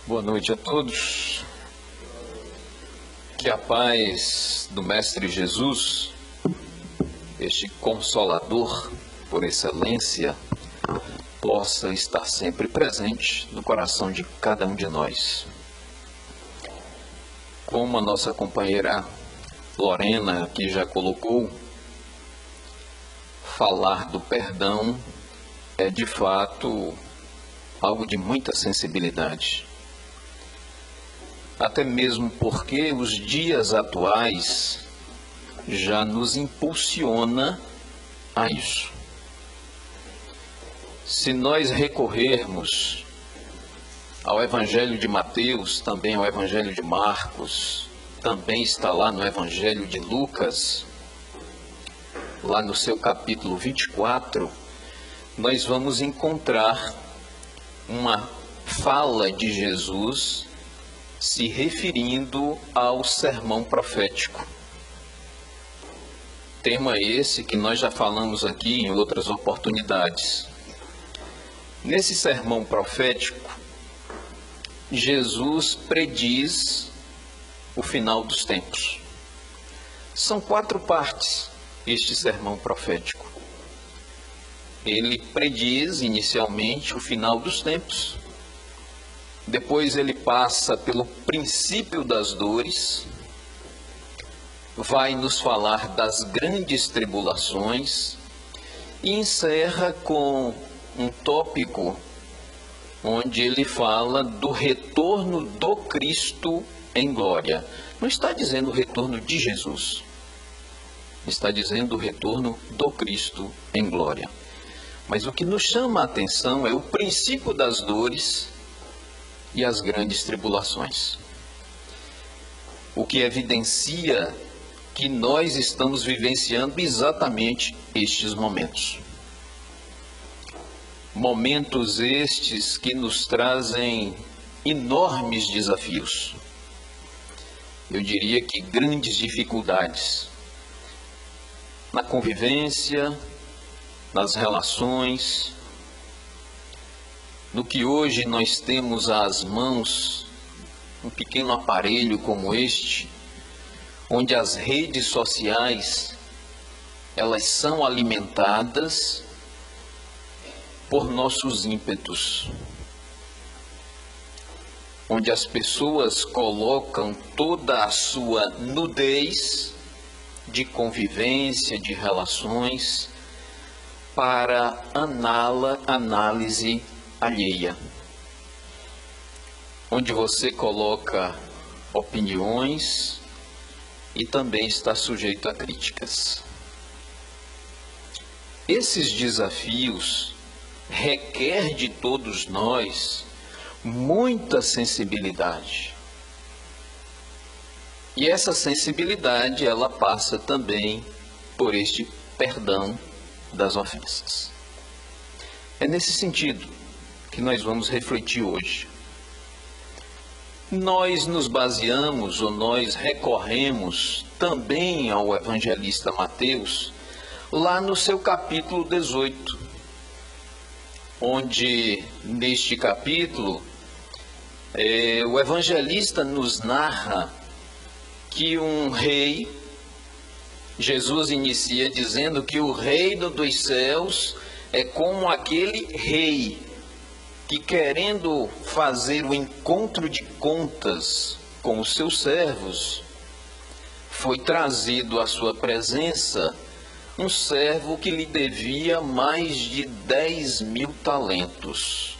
Boa noite a todos. Que a paz do Mestre Jesus, este Consolador por excelência, possa estar sempre presente no coração de cada um de nós. Como a nossa companheira Lorena aqui já colocou, falar do perdão é de fato algo de muita sensibilidade. Até mesmo porque os dias atuais já nos impulsiona a isso. Se nós recorrermos ao Evangelho de Mateus, também ao Evangelho de Marcos, também está lá no Evangelho de Lucas, lá no seu capítulo 24, nós vamos encontrar uma fala de Jesus se referindo ao sermão profético. Tema esse que nós já falamos aqui em outras oportunidades. Nesse sermão profético, Jesus prediz o final dos tempos. São 4 partes este sermão profético. Ele prediz inicialmente o final dos tempos. Depois ele passa pelo princípio das dores, vai nos falar das grandes tribulações e encerra com um tópico onde ele fala do retorno do Cristo em glória. Não está dizendo o retorno de Jesus, está dizendo o retorno do Cristo em glória. Mas o que nos chama a atenção é o princípio das dores e as grandes tribulações. O que evidencia que nós estamos vivenciando exatamente estes momentos. Momentos estes que nos trazem enormes desafios. Eu diria que grandes dificuldades na convivência, nas relações, no que hoje nós temos às mãos, um pequeno aparelho como este, onde as redes sociais, elas são alimentadas por nossos ímpetos, onde as pessoas colocam toda a sua nudez de convivência, de relações, para análise alheia, onde você coloca opiniões e também está sujeito a críticas. Esses desafios requer de todos nós muita sensibilidade. E essa sensibilidade, ela passa também por este perdão das ofensas. É nesse sentido que nós vamos refletir hoje. Nós nos baseamos ou nós recorremos também ao evangelista Mateus, lá no seu capítulo 18, onde neste capítulo o evangelista nos narra que um rei, Jesus inicia dizendo que o reino dos céus é como aquele rei que, querendo fazer o encontro de contas com os seus servos, foi trazido à sua presença um servo que lhe devia mais de 10.000 talentos.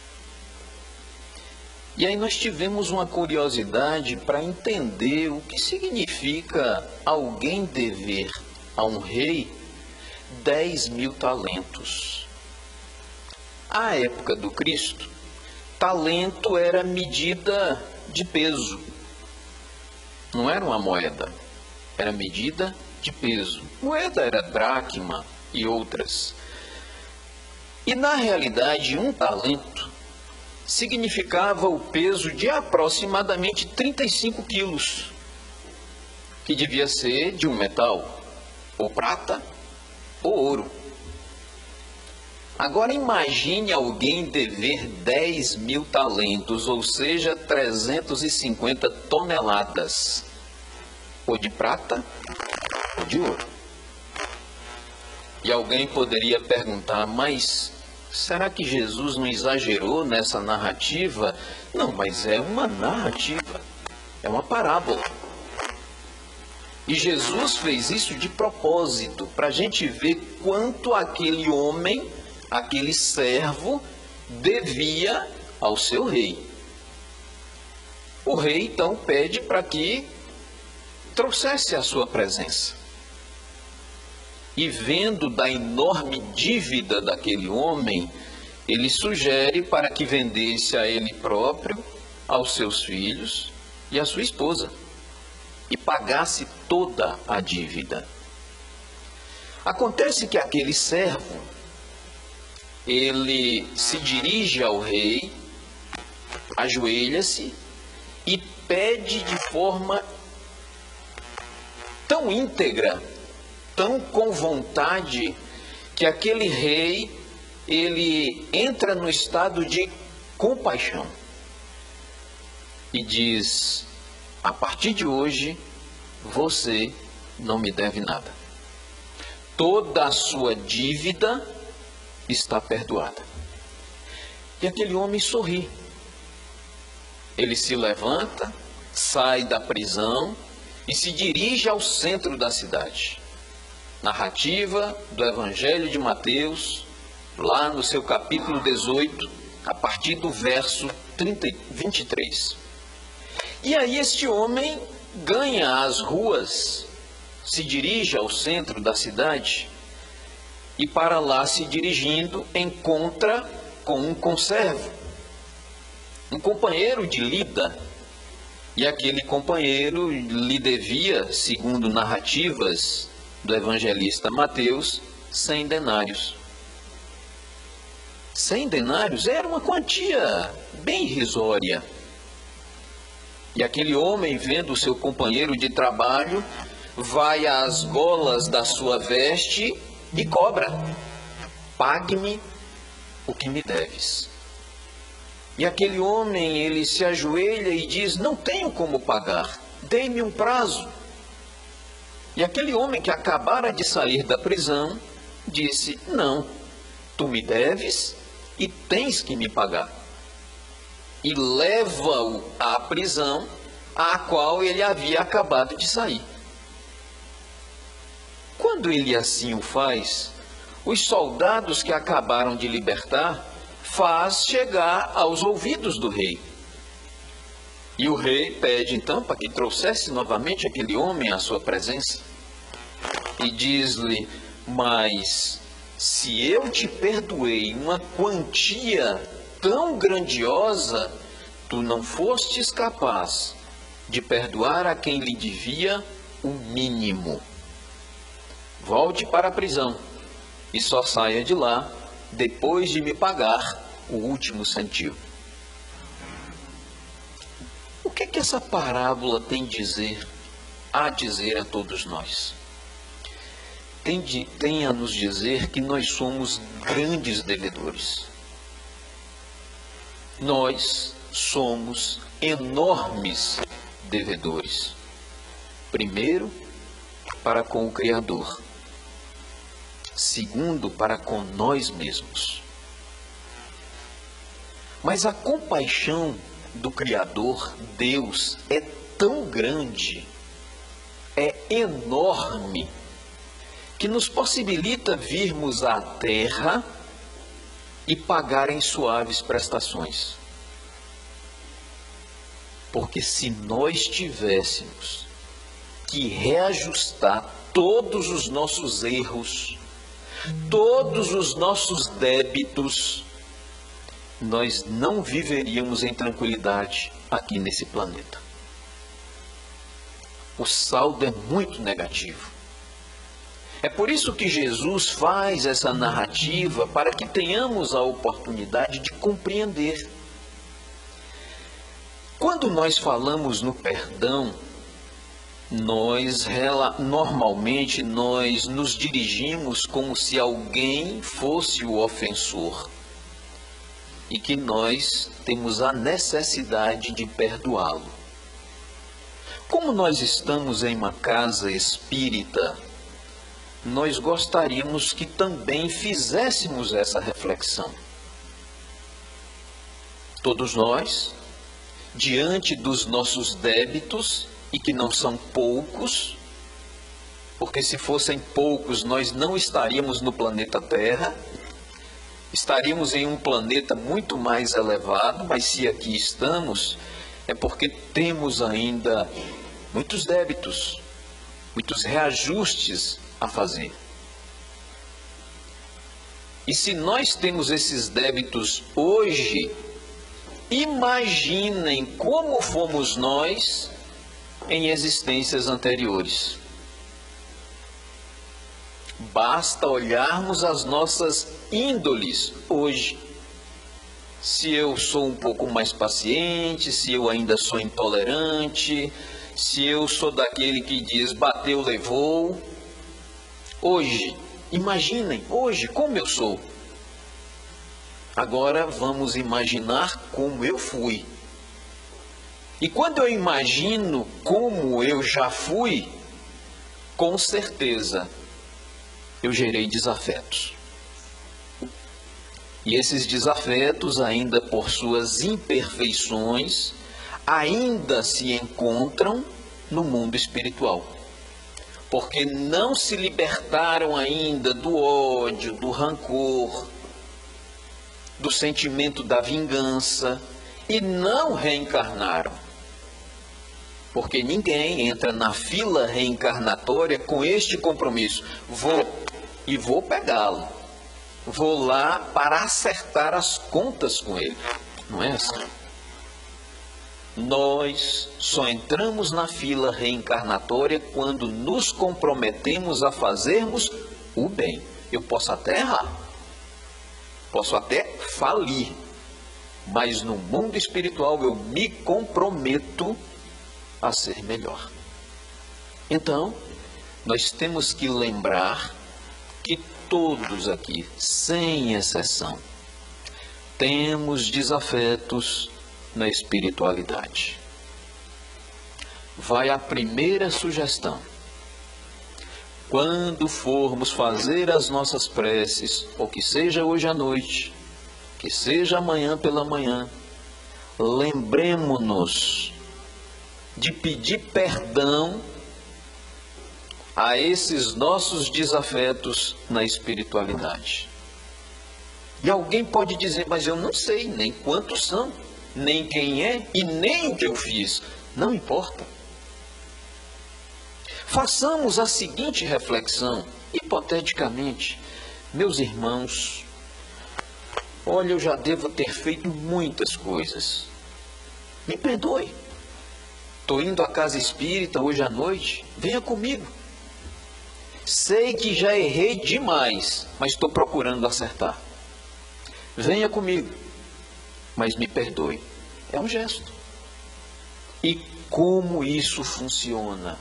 E aí nós tivemos uma curiosidade para entender o que significa alguém dever a um rei 10.000 talentos. À época do Cristo, talento era medida de peso. Não era uma moeda, era medida de peso. Moeda era dracma e outras. E na realidade, um talento significava o peso de aproximadamente 35 quilos, que devia ser de um metal, ou prata, ou ouro. Agora imagine alguém dever 10 mil talentos, ou seja, 350 toneladas, ou de prata ou de ouro. E alguém poderia perguntar, mas será que Jesus não exagerou nessa narrativa? Não, mas é uma narrativa, é uma parábola. E Jesus fez isso de propósito, para a gente ver quanto aquele homem, aquele servo, devia ao seu rei. O rei então pede para que trouxesse a sua presença. E vendo da enorme dívida daquele homem, ele sugere para que vendesse a ele próprio, aos seus filhos e à sua esposa, e pagasse toda a dívida. Acontece que aquele servo, ele se dirige ao rei, ajoelha-se e pede de forma tão íntegra, tão com vontade, que aquele rei, ele entra no estado de compaixão e diz: a partir de hoje, você não me deve nada. Toda a sua dívida está perdoada. E aquele homem sorri. Ele se levanta, sai da prisão e se dirige ao centro da cidade. Narrativa do Evangelho de Mateus, lá no seu capítulo 18, a partir do verso 23. E aí este homem ganha as ruas, se dirige ao centro da cidade e para lá se dirigindo encontra com um conservo, um companheiro de lida. E aquele companheiro lhe devia, segundo narrativas do evangelista Mateus, 100 denários. 100 denários era uma quantia bem irrisória. E aquele homem, vendo o seu companheiro de trabalho, vai às golas da sua veste e cobra: pague-me o que me deves. E aquele homem, ele se ajoelha e diz: não tenho como pagar, dê-me um prazo. E aquele homem que acabara de sair da prisão, disse: não, tu me deves e tens que me pagar. E leva-o à prisão, à qual ele havia acabado de sair. Quando ele assim o faz, os soldados que acabaram de libertar faz chegar aos ouvidos do rei. E o rei pede então para que trouxesse novamente aquele homem à sua presença. E diz-lhe: mas se eu te perdoei uma quantia tão grandiosa, tu não fostes capaz de perdoar a quem lhe devia o mínimo. Volte para a prisão e só saia de lá depois de me pagar o último centavo. O que é que essa parábola tem a dizer a todos nós? Tem a nos dizer que nós somos grandes devedores. Nós somos enormes devedores. Primeiro, para com o Criador. Segundo, para com nós mesmos. Mas a compaixão do Criador, Deus, é tão grande, é enorme, que nos possibilita virmos à terra e pagar em suaves prestações. Porque se nós tivéssemos que reajustar todos os nossos erros, todos os nossos débitos, nós não viveríamos em tranquilidade aqui nesse planeta. O saldo é muito negativo. É por isso que Jesus faz essa narrativa, para que tenhamos a oportunidade de compreender. Quando nós falamos no perdão, Normalmente nós nos dirigimos como se alguém fosse o ofensor e que nós temos a necessidade de perdoá-lo. Como nós estamos em uma casa espírita, nós gostaríamos que também fizéssemos essa reflexão. Todos nós, diante dos nossos débitos, e que não são poucos, porque se fossem poucos nós não estaríamos no planeta Terra, estaríamos em um planeta muito mais elevado, mas se aqui estamos, é porque temos ainda muitos débitos, muitos reajustes a fazer. E se nós temos esses débitos hoje, imaginem como fomos nós em existências anteriores. Basta olharmos as nossas índoles hoje. Se eu sou um pouco mais paciente, se eu ainda sou intolerante, se eu sou daquele que diz bateu, levou. Hoje, imaginem, hoje, como eu sou. Agora vamos imaginar como eu fui. E quando eu imagino como eu já fui, com certeza eu gerei desafetos. E esses desafetos, ainda por suas imperfeições, ainda se encontram no mundo espiritual. Porque não se libertaram ainda do ódio, do rancor, do sentimento da vingança e não reencarnaram. Porque ninguém entra na fila reencarnatória com este compromisso. Vou pegá-lo. Vou lá para acertar as contas com ele. Não é assim? Nós só entramos na fila reencarnatória quando nos comprometemos a fazermos o bem. Eu posso até errar. Posso até falir. Mas no mundo espiritual eu me comprometo a ser melhor. Então, nós temos que lembrar que todos aqui, sem exceção, temos desafetos na espiritualidade. Vai a primeira sugestão. Quando formos fazer as nossas preces, ou que seja hoje à noite, que seja amanhã pela manhã, lembremo-nos de pedir perdão a esses nossos desafetos na espiritualidade. E alguém pode dizer, mas eu não sei nem quantos são, nem quem é e nem o que eu fiz. Não importa. Façamos a seguinte reflexão, hipoteticamente. Meus irmãos, olha, eu já devo ter feito muitas coisas. Me perdoe. Estou indo à casa espírita hoje à noite, venha comigo. Sei que já errei demais, mas estou procurando acertar. Venha comigo, mas me perdoe. É um gesto. E como isso funciona?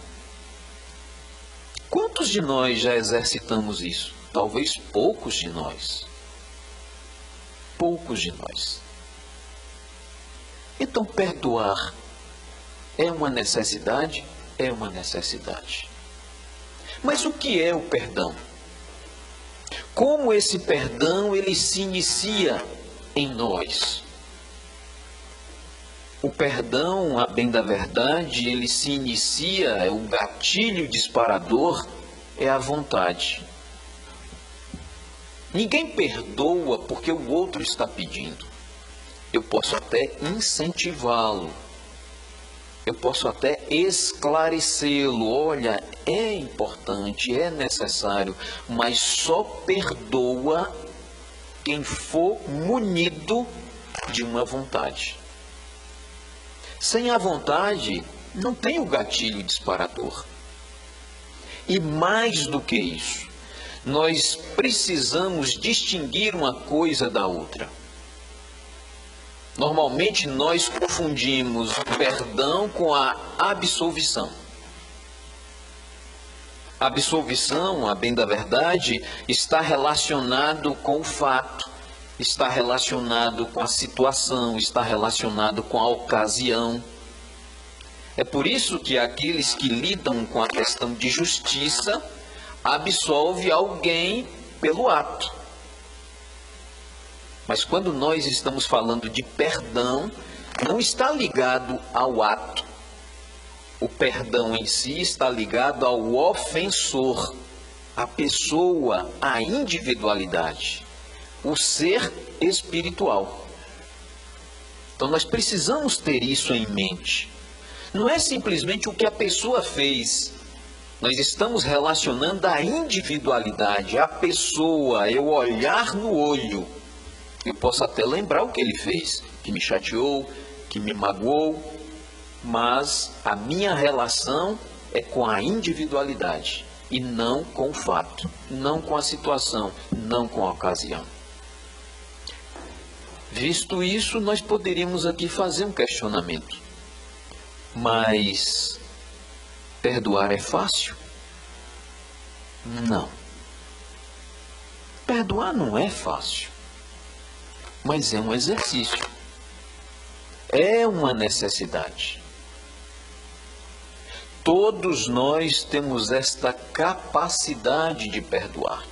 Quantos de nós já exercitamos isso? Talvez poucos de nós. Poucos de nós. Então, perdoar é uma necessidade? É uma necessidade. Mas o que é o perdão? Como esse perdão ele se inicia em nós? O perdão, a bem da verdade, ele se inicia, o gatilho disparador é a vontade. Ninguém perdoa porque o outro está pedindo. Eu posso até incentivá-lo. Eu posso até esclarecê-lo. Olha, é importante, é necessário, mas só perdoa quem for munido de uma vontade. Sem a vontade, não tem o gatilho disparador. E mais do que isso, nós precisamos distinguir uma coisa da outra. Normalmente nós confundimos o perdão com a absolvição. A absolvição, a bem da verdade, está relacionado com o fato, está relacionado com a situação, está relacionado com a ocasião. É por isso que aqueles que lidam com a questão de justiça absolve alguém pelo ato. Mas quando nós estamos falando de perdão, não está ligado ao ato. O perdão em si está ligado ao ofensor, à pessoa, à individualidade, o ser espiritual. Então nós precisamos ter isso em mente. Não é simplesmente o que a pessoa fez. Nós estamos relacionando a individualidade, a pessoa, eu olhar no olho. Eu posso até lembrar o que ele fez, que me chateou, que me magoou, mas a minha relação é com a individualidade e não com o fato, não com a situação, não com a ocasião. Visto isso, nós poderíamos aqui fazer um questionamento. Mas perdoar é fácil? Não. Perdoar não é fácil, mas é um exercício. É uma necessidade. Todos nós temos esta capacidade de perdoar.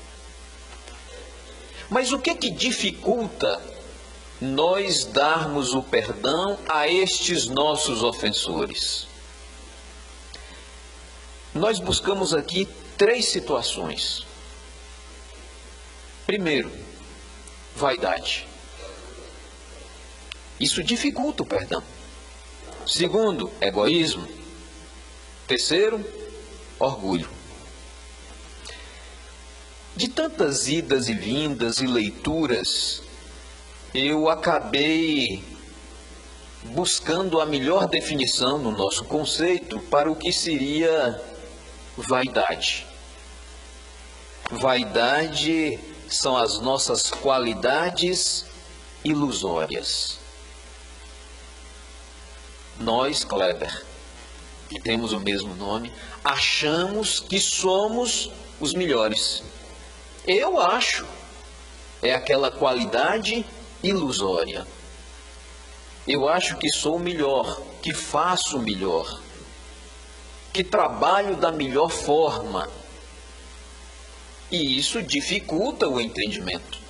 Mas o que dificulta nós darmos o perdão a estes nossos ofensores? Nós buscamos aqui 3 situações. Primeiro, vaidade. Isso dificulta o perdão. Segundo, egoísmo. Terceiro, orgulho. De tantas idas e vindas e leituras, eu acabei buscando a melhor definição no nosso conceito para o que seria vaidade. Vaidade são as nossas qualidades ilusórias. Nós, Kleber, que temos o mesmo nome, achamos que somos os melhores. Eu acho. É aquela qualidade ilusória. Eu acho que sou o melhor, que faço o melhor, que trabalho da melhor forma. E isso dificulta o entendimento.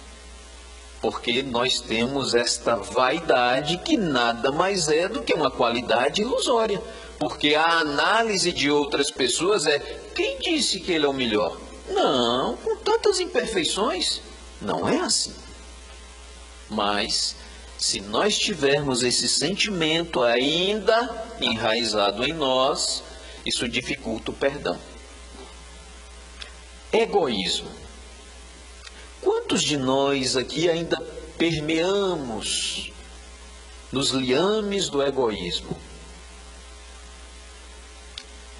Porque nós temos esta vaidade que nada mais é do que uma qualidade ilusória. Porque a análise de outras pessoas é: quem disse que ele é o melhor? Não, com tantas imperfeições, não é assim. Mas, se nós tivermos esse sentimento ainda enraizado em nós, isso dificulta o perdão. Egoísmo. Quantos de nós aqui ainda permeamos nos liames do egoísmo?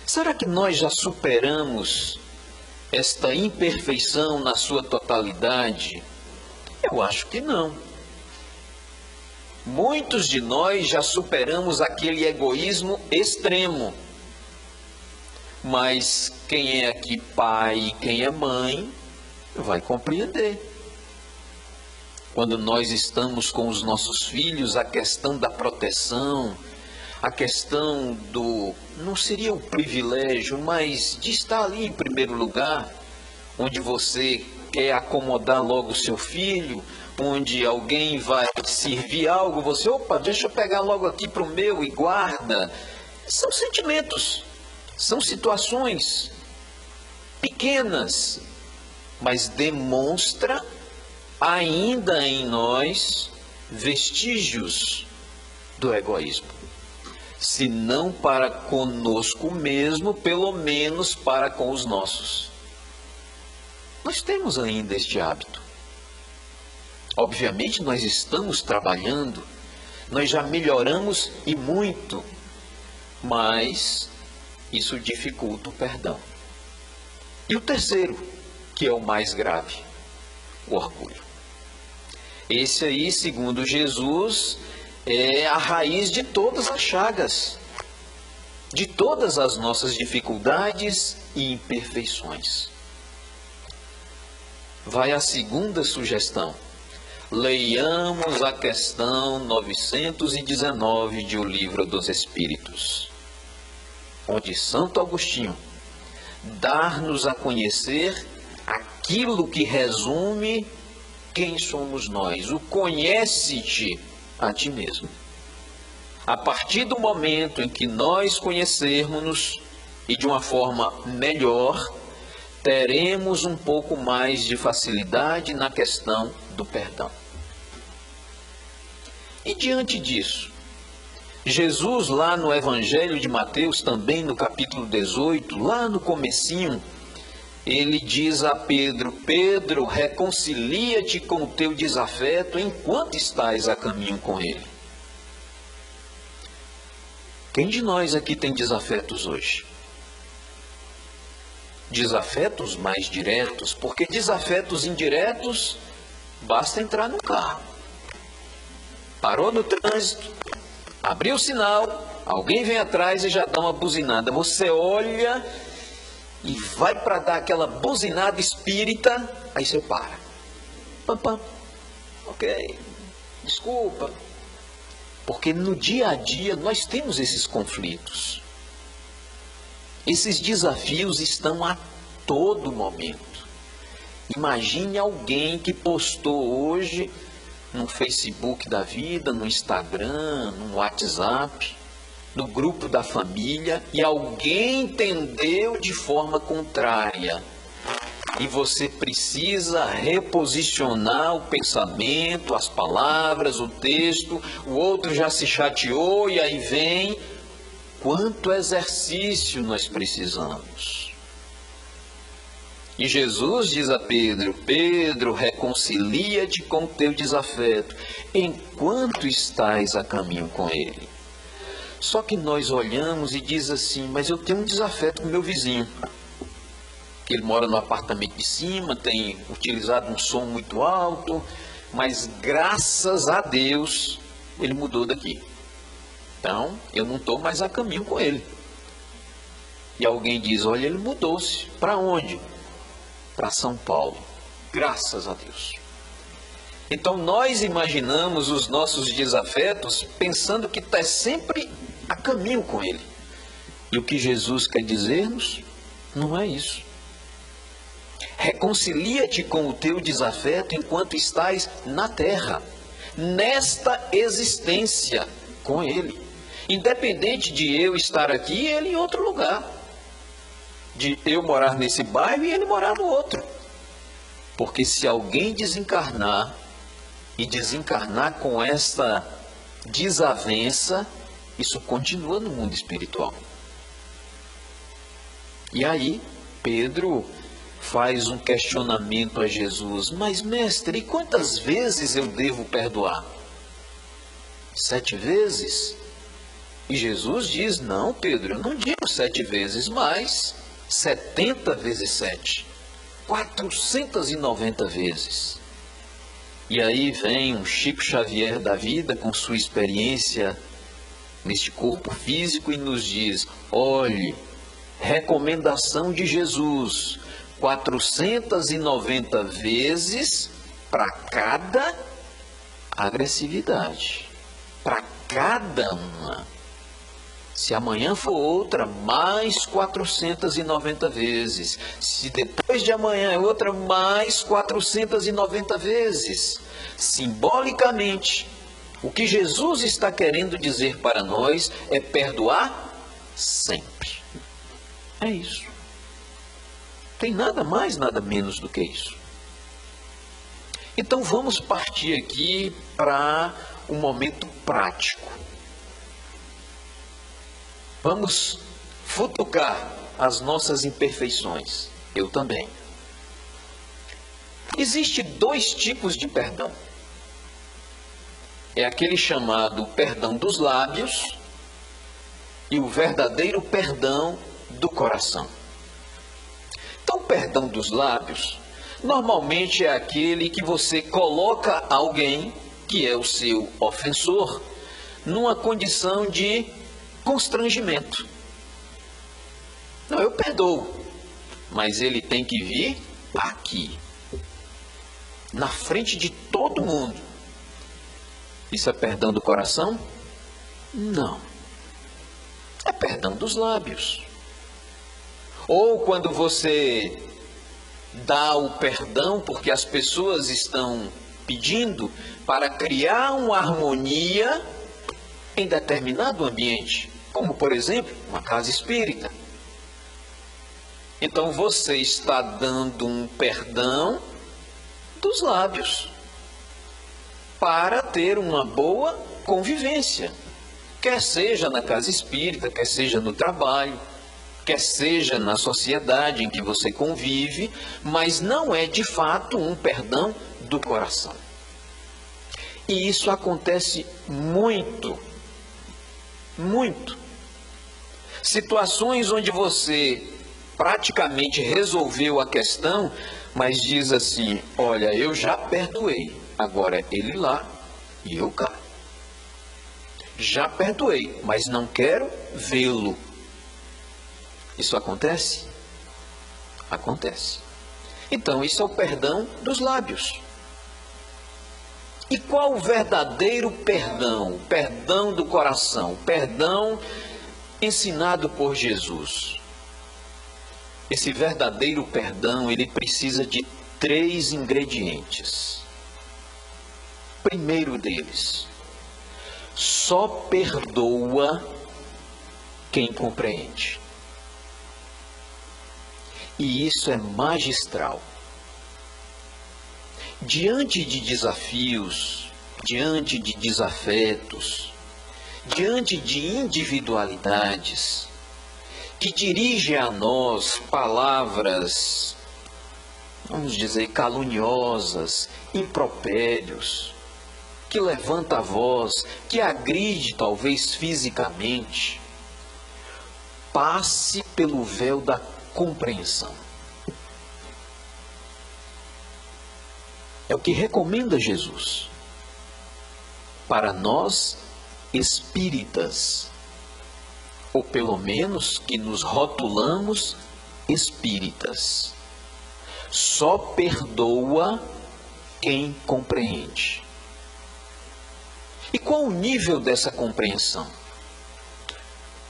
Será que nós já superamos esta imperfeição na sua totalidade? Eu acho que não. Muitos de nós já superamos aquele egoísmo extremo. Mas quem é aqui pai e quem é mãe vai compreender. Quando nós estamos com os nossos filhos, a questão da proteção, a questão do, não seria o privilégio, mas de estar ali em primeiro lugar, onde você quer acomodar logo o seu filho, onde alguém vai servir algo, você, opa, deixa eu pegar logo aqui para o meu e guarda. São sentimentos, são situações pequenas, mas demonstra ainda em nós vestígios do egoísmo. Se não para conosco mesmo, pelo menos para com os nossos. Nós temos ainda este hábito. Obviamente nós estamos trabalhando, nós já melhoramos e muito, mas isso dificulta o perdão. E o terceiro, que é o mais grave, o orgulho. Esse aí, segundo Jesus, é a raiz de todas as chagas. de todas as nossas dificuldades e imperfeições. Vai a segunda sugestão. Leiamos a questão 919 de O Livro dos Espíritos, onde Santo Agostinho dá-nos a conhecer aquilo que resume quem somos nós, o conhece-te a ti mesmo. A partir do momento em que nós conhecermos-nos e de uma forma melhor, teremos um pouco mais de facilidade na questão do perdão. E diante disso, Jesus lá no Evangelho de Mateus, também no capítulo 18, lá no comecinho, ele diz a Pedro: Pedro, reconcilia-te com o teu desafeto enquanto estás a caminho com ele. Quem de nós aqui tem desafetos hoje? Desafetos mais diretos, porque desafetos indiretos, basta entrar no carro. Parou no trânsito, abriu o sinal, alguém vem atrás e já dá uma buzinada. Você olha e vai para dar aquela buzinada espírita, aí você para. Pam, pam. Ok, desculpa. Porque no dia a dia nós temos esses conflitos. Esses desafios estão a todo momento. Imagine alguém que postou hoje no Facebook da vida, no Instagram, no WhatsApp, no grupo da família, e alguém entendeu de forma contrária. E você precisa reposicionar o pensamento, as palavras, o texto, o outro já se chateou e aí vem. Quanto exercício nós precisamos. E Jesus diz a Pedro: Pedro, reconcilia-te com o teu desafeto, enquanto estás a caminho com ele. Só que nós olhamos e diz assim: mas eu tenho um desafeto com meu vizinho. Ele mora no apartamento de cima, tem utilizado um som muito alto, mas graças a Deus ele mudou daqui. Então, eu não estou mais a caminho com ele. E alguém diz: olha, ele mudou-se. Para onde? Para São Paulo. Graças a Deus. Então, nós imaginamos os nossos desafetos pensando que está sempre a caminho com ele. E o que Jesus quer dizer-nos não é isso. Reconcilia-te com o teu desafeto enquanto estás na terra, nesta existência com ele. Independente de eu estar aqui e ele em outro lugar. De eu morar nesse bairro e ele morar no outro. Porque se alguém desencarnar, e desencarnar com essa desavença, isso continua no mundo espiritual. E aí, Pedro faz um questionamento a Jesus: mas mestre, e quantas vezes eu devo perdoar? 7 vezes? E Jesus diz: não, Pedro, eu não digo 7 vezes, mas 70 vezes 7, 490 vezes. E aí vem um Chico Xavier da vida com sua experiência neste corpo físico e nos diz: olhe, recomendação de Jesus, 490 vezes para cada agressividade, para cada uma. Se amanhã for outra, mais 490 vezes. Se depois de amanhã é outra, mais 490 vezes. Simbolicamente, o que Jesus está querendo dizer para nós é perdoar sempre. É isso. Tem nada mais, nada menos do que isso. Então vamos partir aqui para um momento prático. Vamos futucar as nossas imperfeições. Eu também. Existem 2 tipos de perdão. É aquele chamado perdão dos lábios e o verdadeiro perdão do coração. Então, o perdão dos lábios, normalmente é aquele que você coloca alguém, que é o seu ofensor, numa condição de constrangimento. Não, eu perdoo, mas ele tem que vir aqui, na frente de todo mundo. Isso é perdão do coração? Não. É perdão dos lábios. Ou quando você dá o perdão porque as pessoas estão pedindo para criar uma harmonia em determinado ambiente, como por exemplo, uma casa espírita. Então você está dando um perdão dos lábios para ter uma boa convivência, quer seja na casa espírita, quer seja no trabalho, quer seja na sociedade em que você convive, mas não é de fato um perdão do coração. E isso acontece muito, muito. Situações onde você praticamente resolveu a questão, mas diz assim: olha, eu já perdoei, agora é ele lá e eu cá. Já perdoei, mas não quero vê-lo. Isso acontece? Acontece. Então, isso é o perdão dos lábios. E qual o verdadeiro perdão? O perdão do coração, o perdão ensinado por Jesus. Esse verdadeiro perdão, ele precisa de 3 ingredientes. Primeiro deles, só perdoa quem compreende. E isso é magistral. Diante de desafios, diante de desafetos, diante de individualidades que dirigem a nós palavras, vamos dizer, caluniosas, impropérios, que levanta a voz, que agride talvez fisicamente, passe pelo véu da compreensão. É o que recomenda Jesus para nós espíritas, ou pelo menos que nos rotulamos espíritas. Só perdoa quem compreende. E qual o nível dessa compreensão?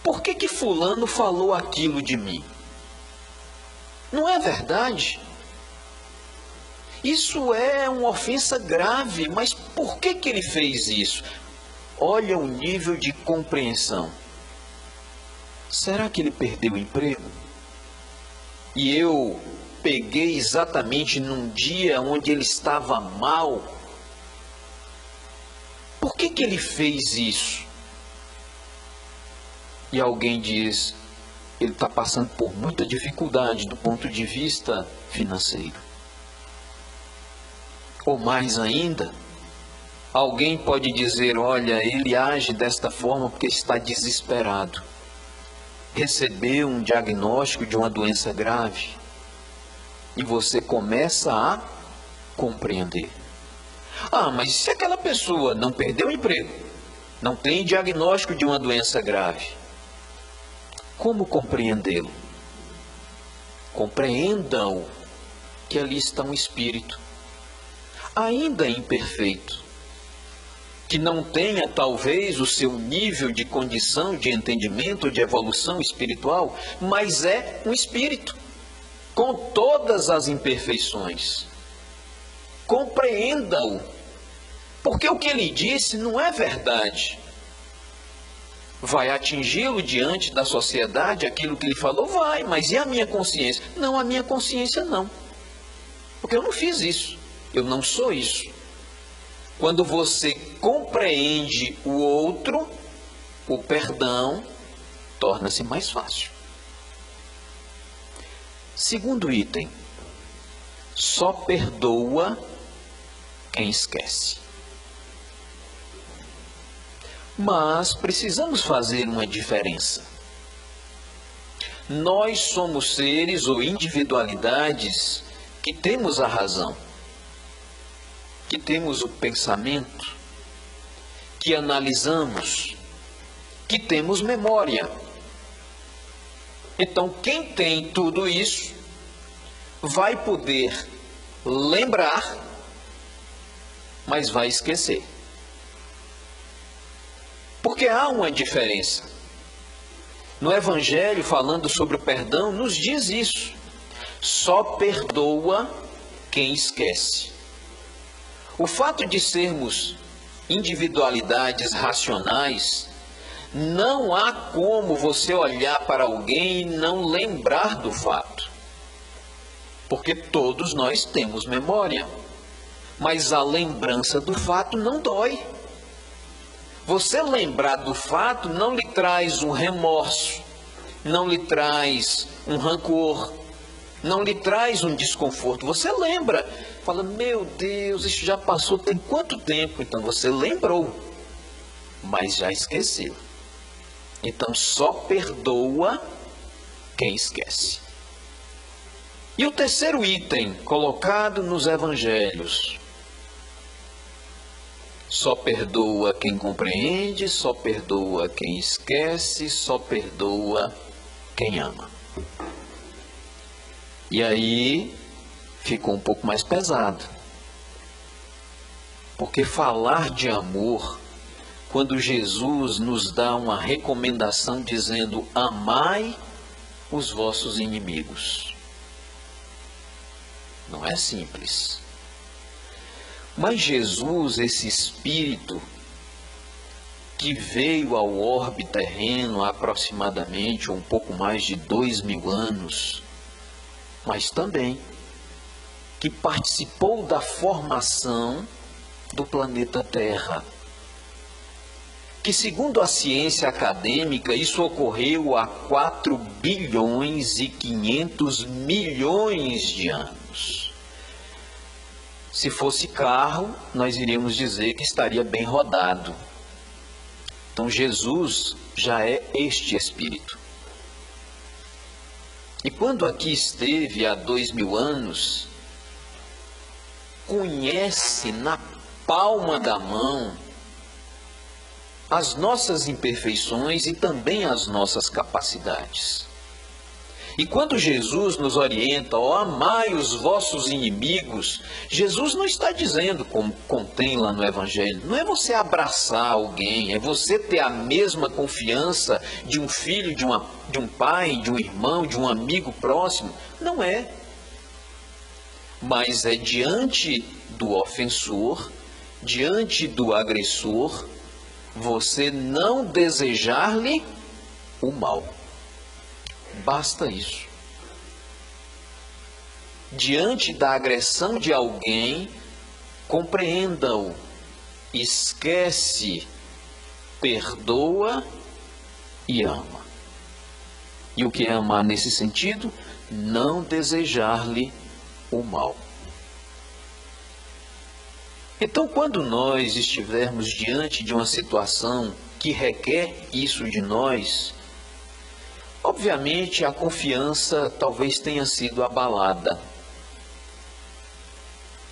Por que fulano falou aquilo de mim? Não é verdade? Isso é uma ofensa grave, mas por que ele fez isso? Olha o nível de compreensão. Será que ele perdeu o emprego? E eu peguei exatamente num dia onde ele estava mal? Por que ele fez isso? E alguém diz, ele está passando por muita dificuldade do ponto de vista financeiro. Ou mais ainda, alguém pode dizer, olha, ele age desta forma porque está desesperado. Recebeu um diagnóstico de uma doença grave. E você começa a compreender. Ah, mas se aquela pessoa não perdeu o emprego, não tem diagnóstico de uma doença grave, como compreendê-lo? Compreendam que ali está um espírito, ainda imperfeito, que não tenha talvez o seu nível de condição, de entendimento, de evolução espiritual, mas é um espírito, com todas as imperfeições. Compreenda-o, porque o que ele disse não é verdade. Vai atingi-lo diante da sociedade, aquilo que ele falou? Vai, mas e a minha consciência? Não, a minha consciência não, porque eu não fiz isso, eu não sou isso. Quando você compreende o outro, o perdão torna-se mais fácil. Segundo item, só perdoa quem esquece. Mas precisamos fazer uma diferença. Nós somos seres ou individualidades que temos a razão, que temos o pensamento, que analisamos, que temos memória. Então, quem tem tudo isso vai poder lembrar, mas vai esquecer. Porque há uma diferença. No Evangelho, falando sobre o perdão, nos diz isso. Só perdoa quem esquece. O fato de sermos individualidades racionais, não há como você olhar para alguém e não lembrar do fato. Porque todos nós temos memória. Mas a lembrança do fato não dói. Você lembrar do fato não lhe traz um remorso, não lhe traz um rancor, não lhe traz um desconforto. Você lembra, fala, meu Deus, isso já passou tem quanto tempo? Então você lembrou, mas já esqueceu. Então só perdoa quem esquece. E o terceiro item colocado nos evangelhos: só perdoa quem compreende, só perdoa quem esquece, só perdoa quem ama. E aí ficou um pouco mais pesado. Porque falar de amor, quando Jesus nos dá uma recomendação dizendo: amai os vossos inimigos, não é simples. Mas Jesus, esse Espírito que veio ao orbe terreno há aproximadamente um pouco mais de 2000 anos, mas também que participou da formação do planeta Terra, que segundo a ciência acadêmica, isso ocorreu há 4 bilhões e 500 milhões de anos. Se fosse carro, nós iríamos dizer que estaria bem rodado. Então Jesus já é este Espírito. E quando aqui esteve há 2000 anos, conhece na palma da mão as nossas imperfeições e também as nossas capacidades. E quando Jesus nos orienta, amai os vossos inimigos, Jesus não está dizendo, como contém lá no Evangelho, não é você abraçar alguém, é você ter a mesma confiança de um filho, de um pai, de um irmão, de um amigo próximo. Não é. Mas é diante do ofensor, diante do agressor, você não desejar-lhe o mal. Basta isso. Diante da agressão de alguém, compreenda-o, esquece, perdoa e ama. E o que é amar nesse sentido? Não desejar-lhe o mal. Então, quando nós estivermos diante de uma situação que requer isso de nós, obviamente a confiança talvez tenha sido abalada.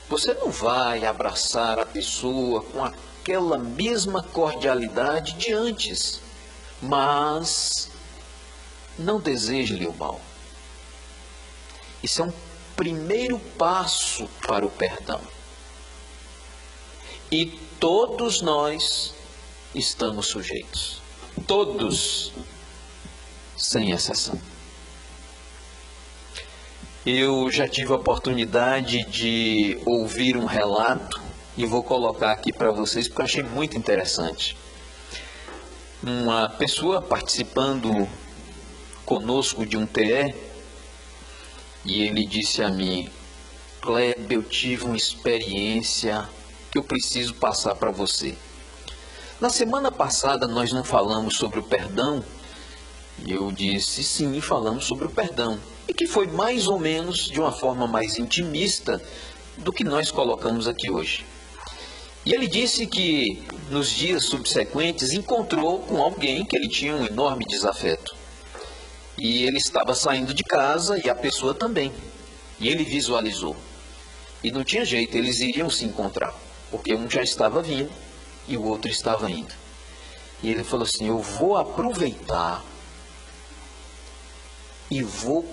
Você não vai abraçar a pessoa com aquela mesma cordialidade de antes, mas não deseje-lhe o mal. Isso é um primeiro passo para o perdão. E todos nós estamos sujeitos. Todos, sem exceção. Eu já tive a oportunidade de ouvir um relato e vou colocar aqui para vocês porque eu achei muito interessante. Uma pessoa participando conosco de um TE e ele disse a mim: Kleber, eu tive uma experiência que eu preciso passar para você. Na semana passada nós não falamos sobre o perdão? E eu disse, sim, falamos sobre o perdão. E que foi mais ou menos de uma forma mais intimista do que nós colocamos aqui hoje. E ele disse que nos dias subsequentes encontrou com alguém que ele tinha um enorme desafeto. E ele estava saindo de casa e a pessoa também. E ele visualizou. E não tinha jeito, eles iriam se encontrar. Porque um já estava vindo e o outro estava indo. E ele falou assim, eu vou aproveitar e vou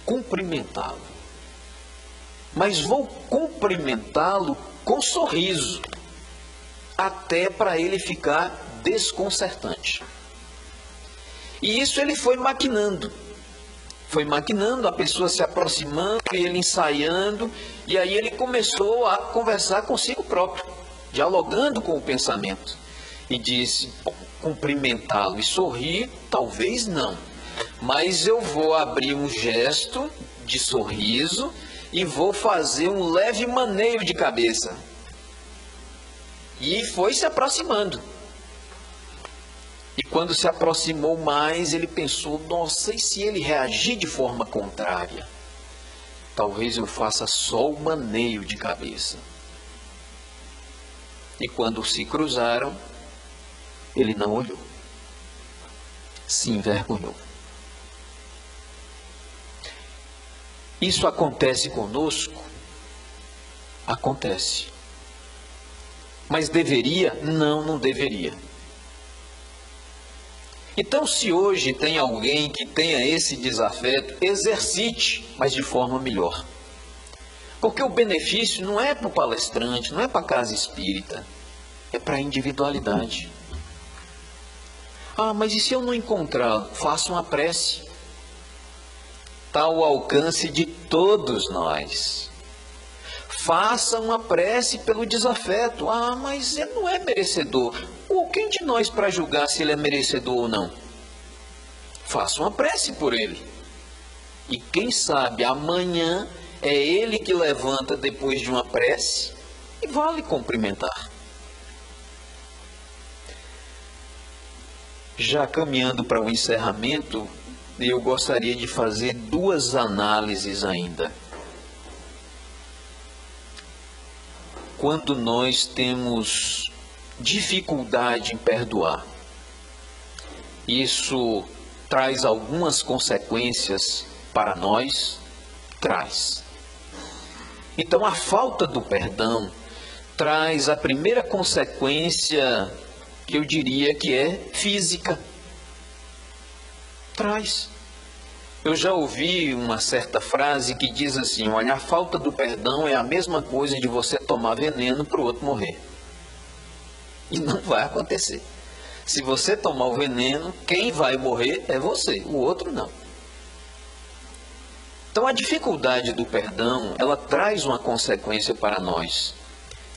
cumprimentá-lo. Mas vou cumprimentá-lo com sorriso, até para ele ficar desconcertante. E isso ele foi maquinando. Foi maquinando, a pessoa se aproximando, ele ensaiando, e aí ele começou a conversar consigo próprio, dialogando com o pensamento. E disse, cumprimentá-lo e sorrir, talvez não. Mas eu vou abrir um gesto de sorriso e vou fazer um leve maneio de cabeça. E foi se aproximando. E quando se aproximou mais, ele pensou, nossa, e se ele reagir de forma contrária? Talvez eu faça só o maneio de cabeça. E quando se cruzaram, ele não olhou. Se envergonhou. Isso acontece conosco? Acontece. Mas deveria? Não, não deveria. Então, se hoje tem alguém que tenha esse desafeto, exercite, mas de forma melhor. Porque o benefício não é para o palestrante, não é para a casa espírita, é para a individualidade. Ah, mas e se eu não encontrar? Faça uma prece. Está ao alcance de todos nós. Faça uma prece pelo desafeto. Ah, mas ele não é merecedor. Ou quem de nós para julgar se ele é merecedor ou não? Faça uma prece por ele. E quem sabe amanhã é ele que levanta depois de uma prece e vale cumprimentar. Já caminhando para o encerramento, eu gostaria de fazer duas análises ainda. Quando nós temos dificuldade em perdoar, isso traz algumas consequências para nós? Traz. Então, a falta do perdão traz a primeira consequência, que eu diria que é física. Traz. Eu já ouvi uma certa frase que diz assim, olha, a falta do perdão é a mesma coisa de você tomar veneno para o outro morrer. E não vai acontecer. Se você tomar o veneno, quem vai morrer é você, o outro não. Então a dificuldade do perdão, ela traz uma consequência para nós.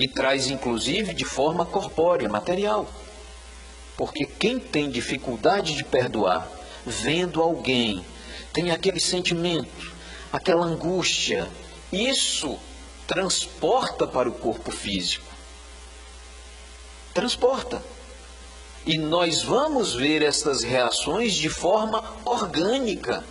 E traz inclusive de forma corpórea, material. Porque quem tem dificuldade de perdoar, vendo alguém, tem aquele sentimento, aquela angústia, isso transporta para o corpo físico. Transporta. E nós vamos ver essas reações de forma orgânica.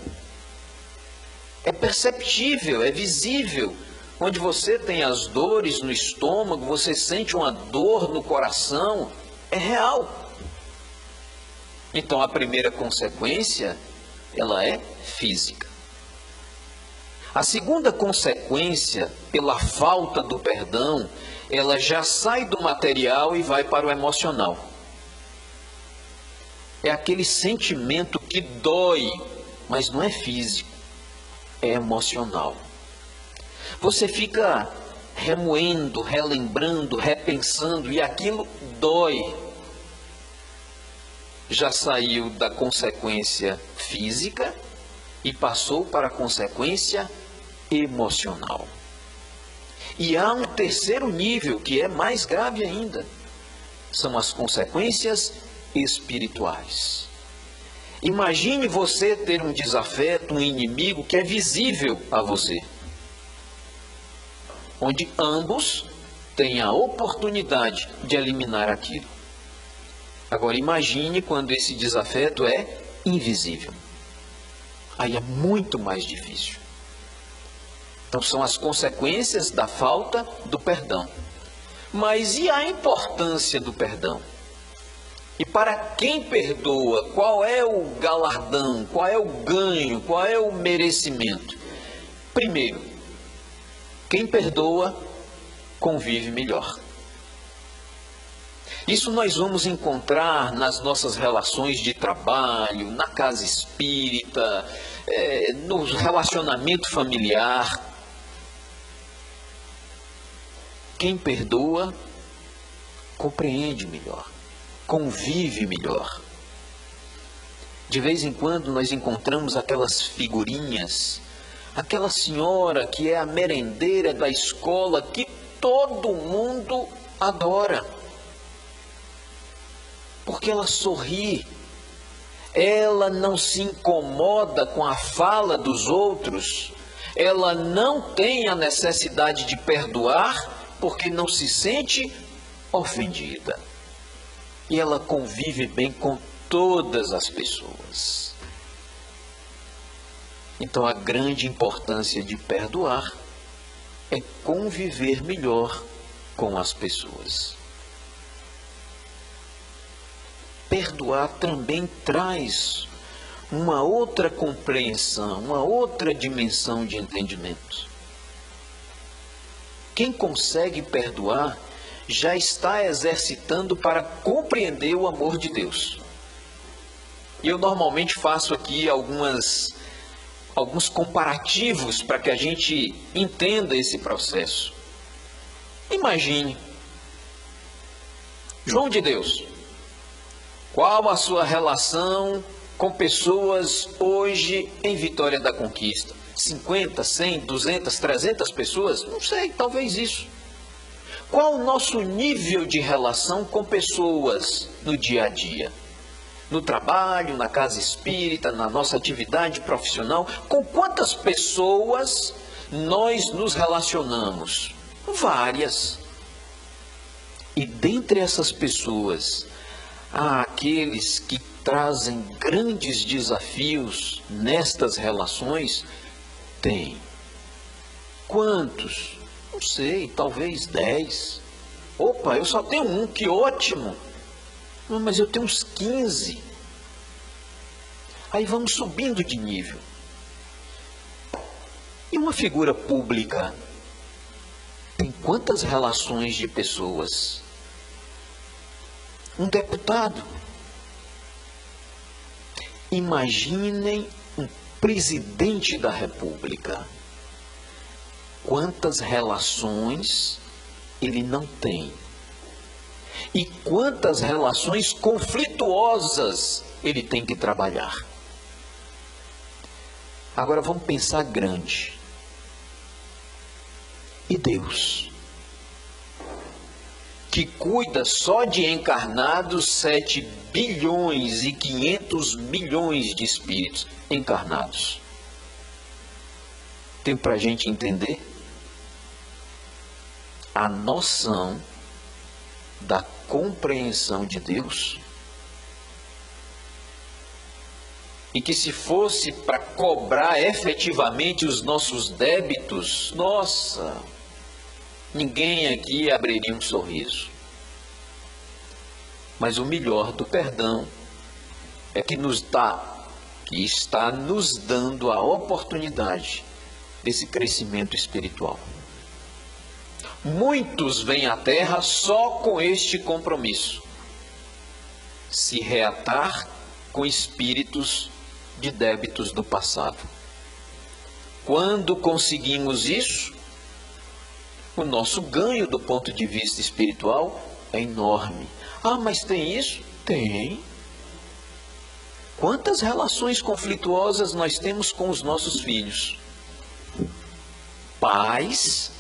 É perceptível, é visível. Onde você tem as dores no estômago, você sente uma dor no coração, é real. Então a primeira consequência, ela é física. A segunda consequência, pela falta do perdão, ela já sai do material e vai para o emocional. É aquele sentimento que dói, mas não é físico, é emocional. Você fica remoendo, relembrando, repensando e aquilo dói. Já saiu da consequência física e passou para a consequência emocional. E há um terceiro nível que é mais grave ainda. São as consequências espirituais. Imagine você ter um desafeto, um inimigo que é visível a você. Onde ambos têm a oportunidade de eliminar aquilo. Agora imagine quando esse desafeto é invisível. Aí é muito mais difícil. Então são as consequências da falta do perdão. Mas e a importância do perdão? E para quem perdoa, qual é o galardão, qual é o ganho, qual é o merecimento? Primeiro, quem perdoa convive melhor. Isso nós vamos encontrar nas nossas relações de trabalho, na casa espírita, no relacionamento familiar. Quem perdoa, compreende melhor, convive melhor. De vez em quando nós encontramos aquelas figurinhas, aquela senhora que é a merendeira da escola, que todo mundo adora. Porque ela sorri, ela não se incomoda com a fala dos outros, ela não tem a necessidade de perdoar, porque não se sente ofendida. E ela convive bem com todas as pessoas. Então a grande importância de perdoar é conviver melhor com as pessoas. Perdoar também traz uma outra compreensão, uma outra dimensão de entendimento. Quem consegue perdoar já está exercitando para compreender o amor de Deus. E eu normalmente faço aqui alguns comparativos para que a gente entenda esse processo. Imagine, João de Deus, qual a sua relação com pessoas hoje em Vitória da Conquista? 50, 100, 200, 300 pessoas? Não sei, talvez isso. Qual o nosso nível de relação com pessoas no dia a dia? No trabalho, na casa espírita, na nossa atividade profissional? Com quantas pessoas nós nos relacionamos? Várias. E dentre essas pessoas, há aqueles que trazem grandes desafios nestas relações? Tem. Quantos? Não sei, talvez 10. Opa, eu só tenho um, que ótimo. Não, mas eu tenho uns 15. Aí vamos subindo de nível. E uma figura pública tem quantas relações de pessoas? Um deputado. Imaginem um presidente da República. Quantas relações ele não tem? E quantas relações conflituosas ele tem que trabalhar? Agora vamos pensar grande. E Deus, que cuida só de encarnados 7 bilhões e 500 milhões de espíritos encarnados. Tem para a gente entender a noção da compreensão de Deus? E que se fosse para cobrar efetivamente os nossos débitos, nossa, ninguém aqui abriria um sorriso. Mas o melhor do perdão é que está nos dando a oportunidade desse crescimento espiritual. Muitos vêm à Terra só com este compromisso: se reatar com espíritos de débitos do passado. Quando conseguimos isso, o nosso ganho do ponto de vista espiritual é enorme. Ah, mas tem isso? Tem. Quantas relações conflituosas nós temos com os nossos filhos? Pais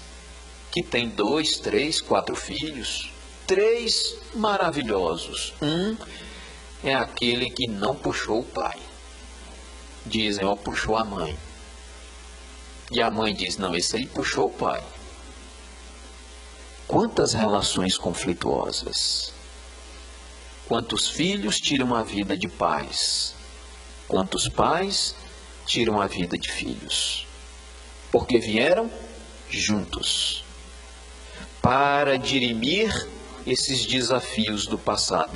que têm 2, 3, 4 filhos. 3 maravilhosos. Um é aquele que não puxou o pai. Dizem, ó, puxou a mãe. E a mãe diz, não, esse aí puxou o pai. Quantas relações conflituosas? Quantos filhos tiram a vida de pais? Quantos pais tiram a vida de filhos? Porque vieram juntos para dirimir esses desafios do passado.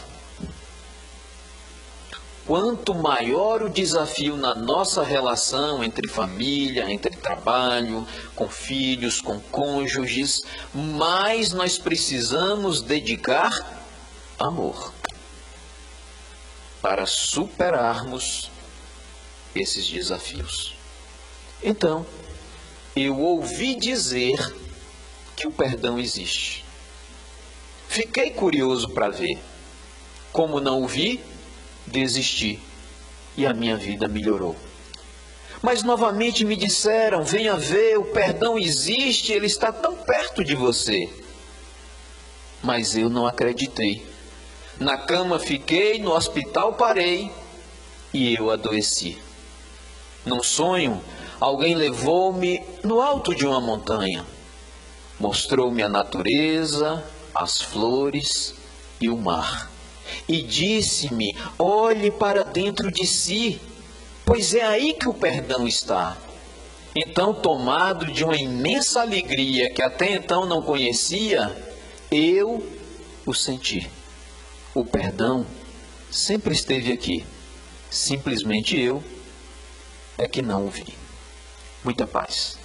Quanto maior o desafio na nossa relação entre família, entre trabalho, com filhos, com cônjuges, mais nós precisamos dedicar amor para superarmos esses desafios. Então, eu ouvi dizer que o perdão existe. Fiquei curioso para ver. Como não o vi, desisti e a minha vida melhorou. Mas novamente me disseram: venha ver, o perdão existe, ele está tão perto de você. Mas eu não acreditei. Na cama fiquei, no hospital parei e eu adoeci. Num sonho, alguém levou-me no alto de uma montanha. Mostrou-me a natureza, as flores e o mar. E disse-me: olhe para dentro de si, pois é aí que o perdão está. Então, tomado de uma imensa alegria que até então não conhecia, eu o senti. O perdão sempre esteve aqui. Simplesmente eu é que não o vi. Muita paz.